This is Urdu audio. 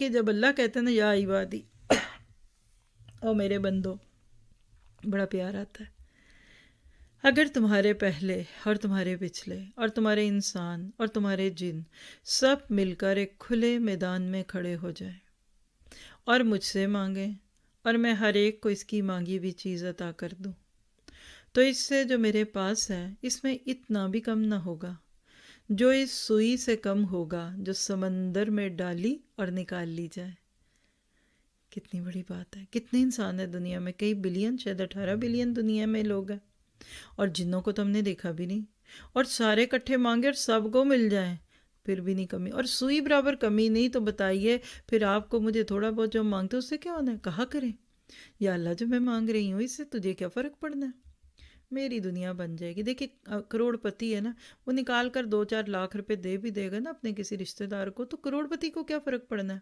کہ جب اللہ کہتے ہیں نا یا عبادی او میرے بندو، بڑا پیار آتا ہے۔ اگر تمہارے پہلے اور تمہارے پچھلے اور تمہارے انسان اور تمہارے جن سب مل کر ایک کھلے میدان میں کھڑے ہو جائیں اور مجھ سے مانگیں اور میں ہر ایک کو اس کی مانگی ہوئی چیز عطا کر دوں، تو اس سے جو میرے پاس ہے اس میں اتنا بھی کم نہ ہوگا جو اس سوئی سے کم ہوگا جو سمندر میں ڈالی اور نکال لی جائے۔ کتنی بڑی بات ہے! کتنے انسان ہیں دنیا میں؟ کئی بلین، شاید 18 بلین دنیا میں لوگ ہیں، اور جنوں کو تو ہم نے دیکھا بھی نہیں، اور سارے کٹھے مانگے اور سب کو مل جائیں پھر بھی نہیں کمی، اور سوئی برابر کمی نہیں، تو بتائیے پھر آپ کو مجھے تھوڑا بہت جو مانگتے اس سے کیا ہونا ہے؟ کہا کریں یا اللہ جو میں مانگ رہی ہوں اس سے تجھے کیا فرق پڑنا ہے، میری دنیا بن جائے گی۔ دیکھیے کروڑ پتی ہے نا، وہ نکال کر 2-4 لاکھ روپے دے بھی دے گا نا اپنے کسی رشتہ دار کو، تو کروڑ پتی کو کیا فرق پڑنا ہے؟